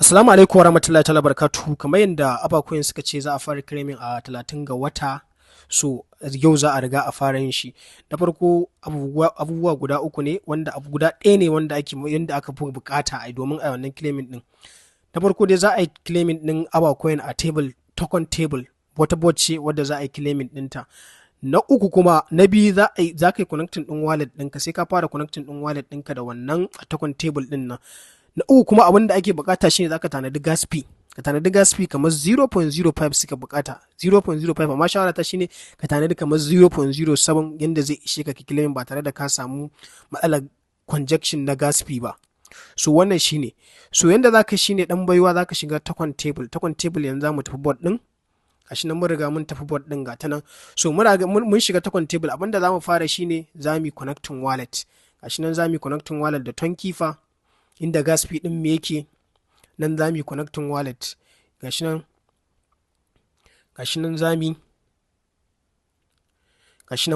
Assalamu alaikum wa rahmatullahi ta'ala barakatuhu. Kamar yadda Abacoin suka ce za a fara claiming a 30 ga wata, so yau za a riga a fara yin shi. Na farko abubuwa guda uku ne, wanda abu guda ɗaya ne wanda aka fi bukata a domin a wannan claiming din. Na farko dai za a yi claiming din Abacoin a table, token table, wata bot ce wadda za a yi claiming ɗinta. Na uku kuma, na biyu za ka yi connecting ɗin wallet ɗinka, sai ka fara connecting ɗin wallet ɗinka da wannan token table ɗin nan. Na uku kuma abin da ake bukata shine zaka tanadi gas fee. Ka tanadi gas fee kamar 0.05 suka bukata. 0.05 amma shawara ta shine ka tanadi kamar 0.07 yanda zai ishe ka claim ba tare da ka samu matsalar congestion na gas fee ba. So wannan shine. So yanda zaka shine dan baiwa zaka shiga token table. Token table yanzu zamu tafi board din. Gashi nan mun riga mun tafi board din ga ta nan. So mun shiga token table, abinda zamu fara shine zamu yi connecting wallet. Gashi nan zamu yi connecting wallet da Tonkeeper. Inda gas fee din me yake nan za mu yi connecting wallet. Gashi nan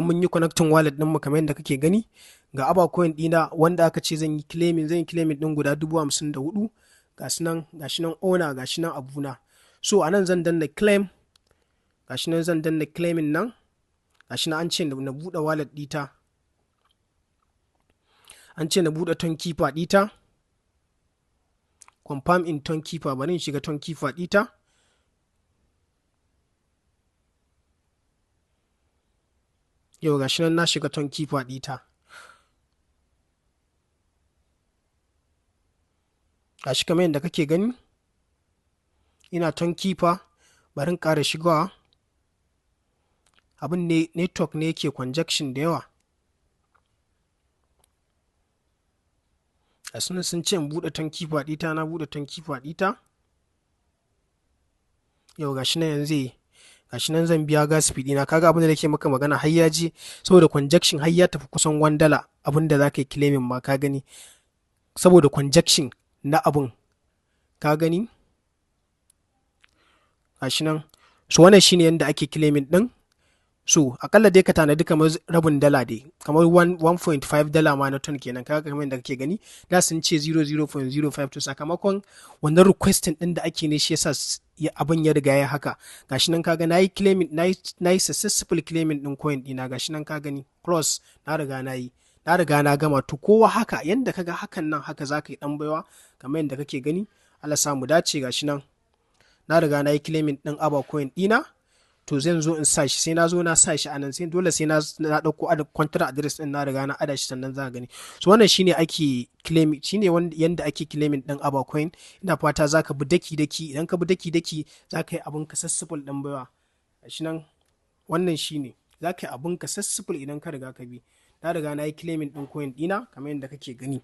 mun yi connecting wallet din mu kamar yadda kake gani. Ga Abacoin dina wanda aka ce zan yi claiming din guda 54,000. Gashi nan owner, gashi nan abuna. So anan zan danna claim. Gashi nan zan danna claiming nan. Gashi nan an ce na bude wallet dita. An ce na bude Tonkeeper dita. Confirm in Tonkeeper, bari in shiga Tonkeeper dita. Yau gashi nan na shiga Tonkeeper dita. Gashi kamar yadda kake gani. Ina Tonkeeper, bari in ƙara shigowa. Abin ne network ne yake congestion da yawa. Gashi sun ce in buɗe Tonkeeper ɗita, na buɗe Tonkeeper ɗita. Yau gashi nan yanzu gashi nan zan biya gas fee ɗina. Kaga abin da nake maka magana har ya je, saboda congestion har ya tafi kusan $1 abin da zaka yi claiming ma, ka gani, saboda congestion na abun, ka gani. Gashi nan, so wannan shine yanda ake claiming ɗin. So akalla dai ka tanadi kamar rabin dala dai, kamar $1.5 ma na ton kenan. Kaga kamar yadda kake gani, da sun ce 0.05 to sakamakon wannan requesting din da ake ne shi yasa abin ya riga ya haka. Gashi nan kaga nayi claiming, nayi successful claiming din coin dina. Gashi nan ka gani cross, na riga na gama. To kowa haka yanda kaga hakan nan haka zaka yi dan baiwa kamar yadda kake gani. Allah sa mu dace. Gashi nan na riga nayi claiming din Abacoin dina. To zan zo in sa shi, sai na zo na sa shi anan, sai dole sai na dauko contract address din, na riga na ada shi sannan za ka gani. So wannan shine ake claim, shine yanda ake claiming din Abacoin. Ina fata zaka bi daki idan ka bi daki zaka yi abun ka successful din baiwa. Gashi nan wannan shine zaka yi abun ka successful idan ka riga ka bi. Na riga na yi claiming din coin dina kamar yadda kake gani.